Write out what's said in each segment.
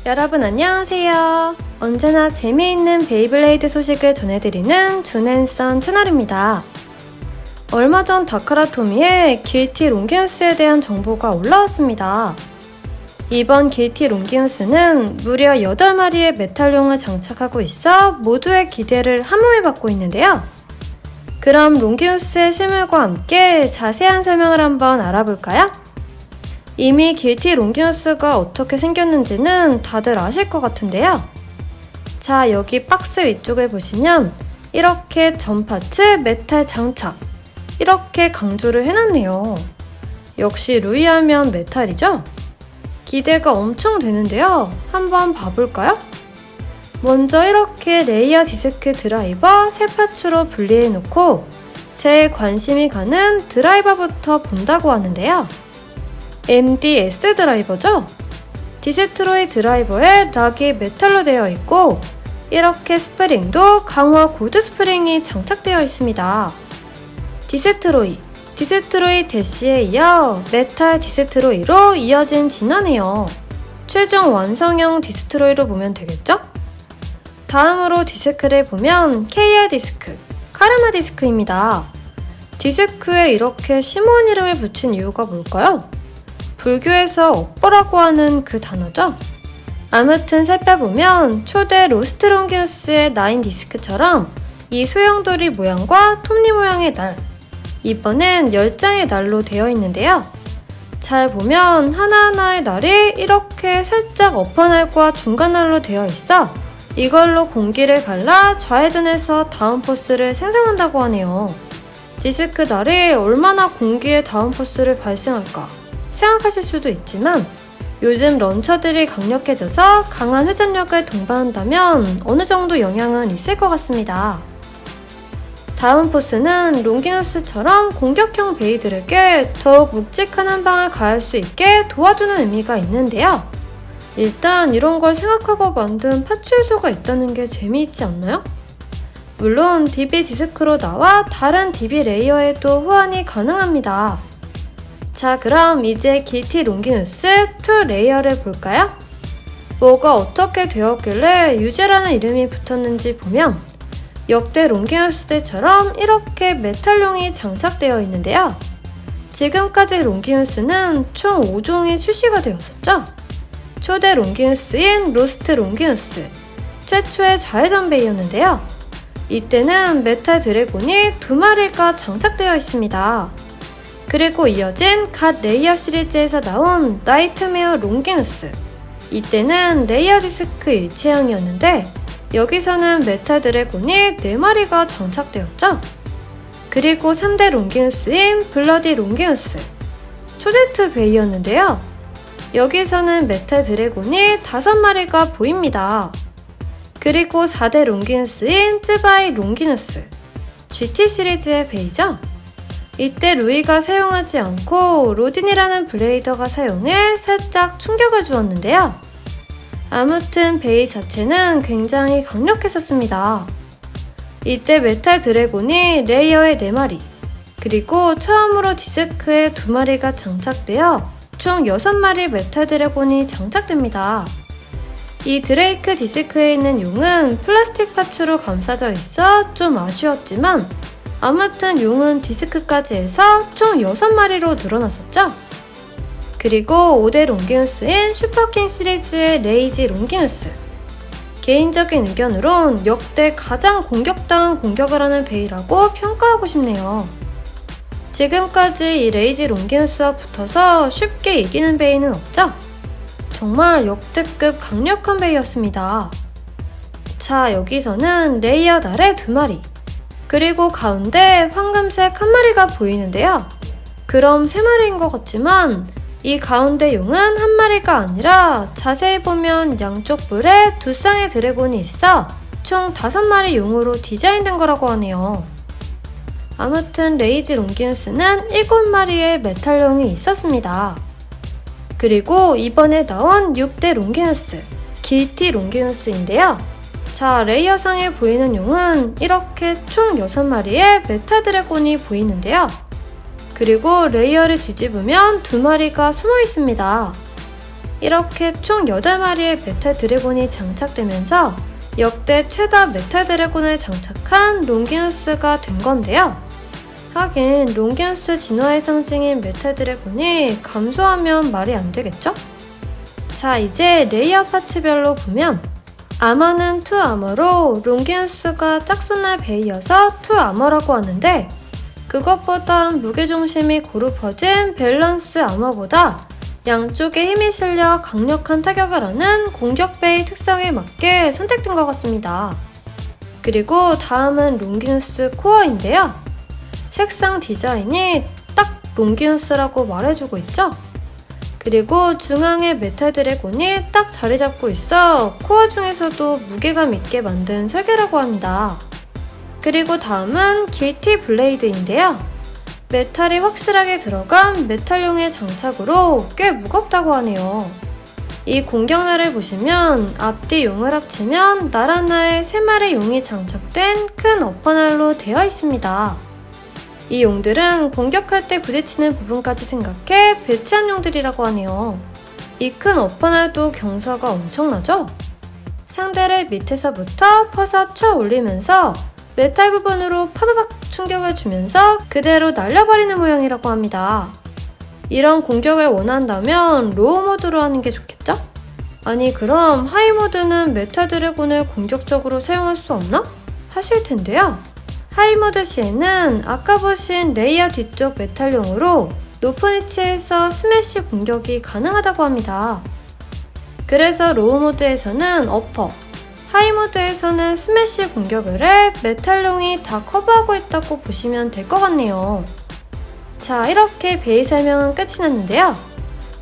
여러분 안녕하세요. 언제나 재미있는 베이블레이드 소식을 전해드리는 준앤선 채널입니다. 얼마 전 다크라토미에 길티 롱기누스에 대한 정보가 올라왔습니다. 이번 길티 롱기누스는 무려 8마리의 메탈용을 장착하고 있어 모두의 기대를 함호에 받고 있는데요. 그럼 롱기누스의 실물과 함께 자세한 설명을 한번 알아볼까요? 이미 길티 롱기누스가 어떻게 생겼는지는 다들 아실 것 같은데요. 자, 여기 박스 위쪽을 보시면 이렇게 전 파츠 메탈 장착, 이렇게 강조를 해놨네요. 역시 루이하면 메탈이죠? 기대가 엄청 되는데요. 한번 봐볼까요? 먼저 이렇게 레이어 디스크 드라이버 세 파츠로 분리해놓고 제일 관심이 가는 드라이버부터 본다고 하는데요. MDS 드라이버죠? 디스트로이 드라이버에 락이 메탈로 되어 있고 이렇게 스프링도 강화 골드 스프링이 장착되어 있습니다. 디스트로이 대시에 이어 메탈 디스트로이로 이어진 진화네요. 최종 완성형 디스트로이로 보면 되겠죠? 다음으로 디스크를 보면 KR 디스크, 카르마 디스크입니다. 디스크에 이렇게 심오한 이름을 붙인 이유가 뭘까요? 불교에서 업보라고 하는 그 단어죠? 아무튼 살펴보면 초대 로스트 롱기누스의 9 디스크처럼 이 소형돌이 모양과 톱니 모양의 날, 이번엔 10장의 날로 되어 있는데요. 잘 보면 하나하나의 날이 이렇게 살짝 어퍼날과 중간날로 되어 있어 이걸로 공기를 갈라 좌회전해서 다운포스를 생성한다고 하네요. 디스크 날이 얼마나 공기의 다운포스를 발생할까 생각하실 수도 있지만 요즘 런처들이 강력해져서 강한 회전력을 동반한다면 어느 정도 영향은 있을 것 같습니다. 다운포스는 롱기누스처럼 공격형 베이들에게 더욱 묵직한 한 방을 가할 수 있게 도와주는 의미가 있는데요. 일단 이런 걸 생각하고 만든 파츠 요소가 있다는 게 재미있지 않나요? 물론 DB 디스크로 나와 다른 DB 레이어에도 호환이 가능합니다. 자, 그럼 이제 길티 롱기누스 2 레이어를 볼까요? 뭐가 어떻게 되었길래 유제라는 이름이 붙었는지 보면 역대 롱기누스들처럼 이렇게 메탈용이 장착되어 있는데요. 지금까지 롱기누스는 총 5종이 출시가 되었었죠. 초대 롱기누스인 로스트 롱기누스, 최초의 좌회전 베이였는데요. 이때는 메탈 드래곤이 2마리가 장착되어 있습니다. 그리고 이어진 갓 레이어 시리즈에서 나온 나이트메어 롱기누스, 이때는 레이어 디스크 일체형이었는데 여기서는 메탈 드래곤이 4마리가 장착되었죠. 그리고 3대 롱기누스인 블러디 롱기누스, 초제트 베이였는데요. 여기서는 메탈 드래곤이 5마리가 보입니다. 그리고 4대 롱기누스인 쯔바이 롱기누스, GT 시리즈의 베이죠. 이때 루이가 사용하지 않고 로딘이라는 블레이더가 사용해 살짝 충격을 주었는데요. 아무튼 베이 자체는 굉장히 강력했었습니다. 이때 메탈 드래곤이 레이어에 4마리, 그리고 처음으로 디스크에 2마리가 장착되어 총 6마리 메탈 드래곤이 장착됩니다. 이 드레이크 디스크에 있는 용은 플라스틱 파츠로 감싸져 있어 좀 아쉬웠지만 아무튼 용은 디스크까지 해서 총 6마리로 늘어났었죠. 그리고 5대 롱기누스인 슈퍼킹 시리즈의 레이지 롱기누스, 개인적인 의견으론 역대 가장 공격당한 공격을 하는 베이라고 평가하고 싶네요. 지금까지 이 레이지 롱기누스와 붙어서 쉽게 이기는 베이는 없죠? 정말 역대급 강력한 베이였습니다. 자, 여기서는 레이어 달의 2마리, 그리고 가운데 황금색 1마리가 보이는데요. 그럼 3마리인 것 같지만 이 가운데 용은 1마리가 아니라 자세히 보면 양쪽 뿔에 2쌍의 드래곤이 있어 총 5마리 용으로 디자인된 거라고 하네요. 아무튼 레이지 롱기누스는 7마리의 메탈용이 있었습니다. 그리고 이번에 나온 6대 롱기누스, 길티 롱기누스인데요. 자, 레이어상에 보이는 용은 이렇게 총 6마리의 메탈 드래곤이 보이는데요. 그리고 레이어를 뒤집으면 2마리가 숨어 있습니다. 이렇게 총 8마리의 메탈 드래곤이 장착되면서 역대 최다 메탈 드래곤을 장착한 롱기누스가 된 건데요. 하긴 롱기누스 진화의 상징인 메탈 드래곤이 감소하면 말이 안 되겠죠? 자, 이제 레이어 파츠별로 보면 아머는 2 아머로 롱기누스가 짝수날 베이여서 2 아머라고 하는데 그것보다 무게중심이 고루퍼진 밸런스 아머보다 양쪽에 힘이 실려 강력한 타격을 하는 공격 베이 특성에 맞게 선택된 것 같습니다. 그리고 다음은 롱기누스 코어인데요. 색상 디자인이 딱 롱기누스라고 말해주고 있죠? 그리고 중앙에 메탈 드래곤이 딱 자리 잡고 있어 코어 중에서도 무게감 있게 만든 설계라고 합니다. 그리고 다음은 길티 블레이드인데요. 메탈이 확실하게 들어간 메탈용의 장착으로 꽤 무겁다고 하네요. 이 공격날을 보시면 앞뒤 용을 합치면 날 하나에 3마리 용이 장착된 큰 어퍼날로 되어 있습니다. 이 용들은 공격할 때 부딪히는 부분까지 생각해 배치한 용들이라고 하네요. 이 큰 어퍼날도 경사가 엄청나죠? 상대를 밑에서부터 퍼서 쳐 올리면서 메탈 부분으로 파바박 충격을 주면서 그대로 날려버리는 모양이라고 합니다. 이런 공격을 원한다면 로우 모드로 하는 게 좋겠죠? 아니 그럼 하이 모드는 메탈 드래곤을 공격적으로 사용할 수 없나? 하실 텐데요. 하이 모드 시에는 아까 보신 레이어 뒤쪽 메탈용으로 높은 위치에서 스매시 공격이 가능하다고 합니다. 그래서 로우 모드에서는 어퍼, 하이 모드에서는 스매시 공격을 해 메탈용이 다 커버하고 있다고 보시면 될 것 같네요. 자, 이렇게 베이 설명은 끝이 났는데요.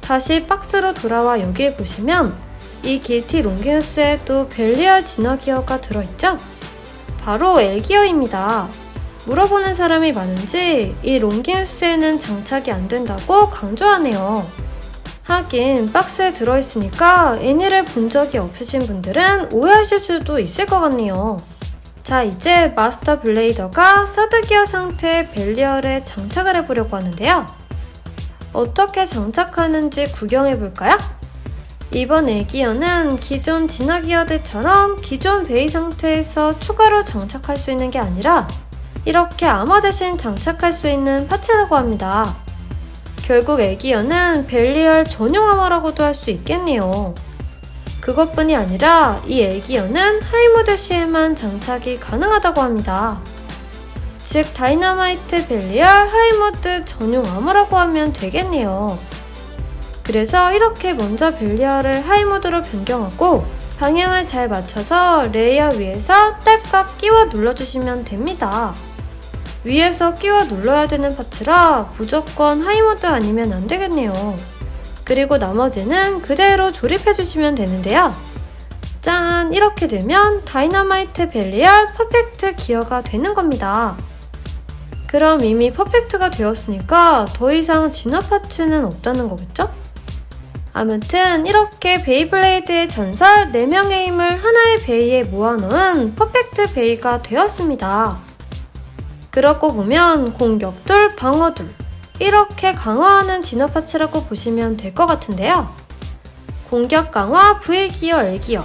다시 박스로 돌아와 여기에 보시면 이 길티 롱기누스에도 벨리얼 진화 기어가 들어있죠? 바로 L기어입니다. 물어보는 사람이 많은지 이 롱기누스에는 장착이 안 된다고 강조하네요. 하긴 박스에 들어있으니까 애니를 본 적이 없으신 분들은 오해하실 수도 있을 것 같네요. 자, 이제 마스터 블레이더가 서드 기어 상태의 벨리얼에 장착을 해보려고 하는데요. 어떻게 장착하는지 구경해볼까요? 이번 L기어는 기존 진화 기어들처럼 기존 베이 상태에서 추가로 장착할 수 있는 게 아니라 이렇게 아머 대신 장착할 수 있는 파츠라고 합니다. 결국 L기어는 벨리얼 전용 아머라고도 할 수 있겠네요. 그것뿐이 아니라 이 L기어는 하이모드 시에만 장착이 가능하다고 합니다. 즉 다이너마이트 벨리얼 하이모드 전용 아머라고 하면 되겠네요. 그래서 이렇게 먼저 벨리얼을 하이모드로 변경하고 방향을 잘 맞춰서 레이어 위에서 딸깍 끼워 눌러주시면 됩니다. 위에서 끼워 눌러야 되는 파츠라 무조건 하이모드 아니면 안 되겠네요. 그리고 나머지는 그대로 조립해주시면 되는데요. 짠! 이렇게 되면 다이너마이트 벨리얼 퍼펙트 기어가 되는 겁니다. 그럼 이미 퍼펙트가 되었으니까 더 이상 진화 파츠는 없다는 거겠죠? 아무튼 이렇게 베이블레이드의 전설 4명의 힘을 하나의 베이에 모아놓은 퍼펙트 베이가 되었습니다. 그러고 보면 공격 둘, 방어 둘 이렇게 강화하는 진화 파츠라고 보시면 될 것 같은데요. 공격 강화 V기어, L기어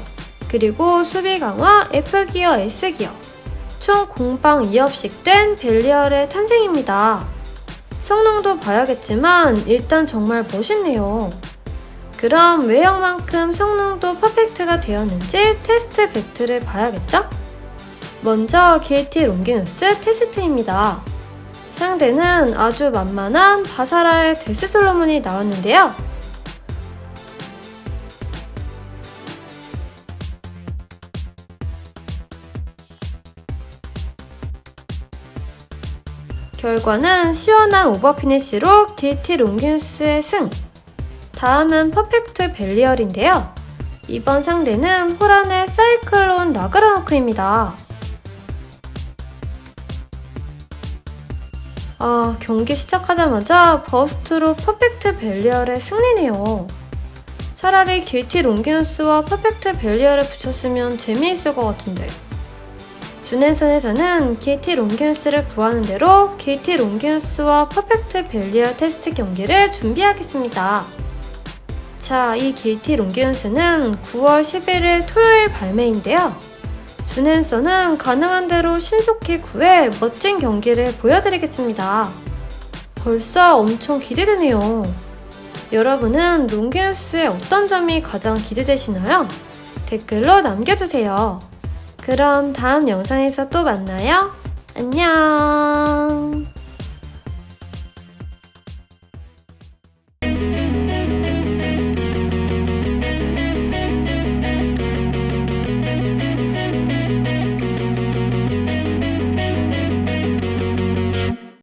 그리고 수비 강화 F기어, S기어 총 공방 2업씩 된 벨리얼의 탄생입니다. 성능도 봐야겠지만 일단 정말 멋있네요. 그럼 외형만큼 성능도 퍼펙트가 되었는지 테스트 팩트를 봐야겠죠? 먼저 길티 롱기누스 테스트입니다. 상대는 아주 만만한 바사라의 데스 솔로몬이 나왔는데요. 결과는 시원한 오버피니쉬로 길티 롱기누스의 승! 다음은 퍼펙트 벨리얼인데요. 이번 상대는 호란의 사이클론 라그라노크입니다. 경기 시작하자마자 버스트로 퍼펙트 벨리얼의 승리네요. 차라리 길티 롱기누스와 퍼펙트 벨리얼을 붙였으면 재미있을 것 같은데. 준행선에서는 길티 롱기누스를 구하는 대로 길티 롱기누스와 퍼펙트 벨리얼 테스트 경기를 준비하겠습니다. 자, 이 길티 롱기뉴스는 9월 11일 토요일 발매인데요. 준앤서는 가능한 대로 신속히 구해 멋진 경기를 보여드리겠습니다. 벌써 엄청 기대되네요. 여러분은 롱기뉴스의 어떤 점이 가장 기대되시나요? 댓글로 남겨주세요. 그럼 다음 영상에서 또 만나요. 안녕.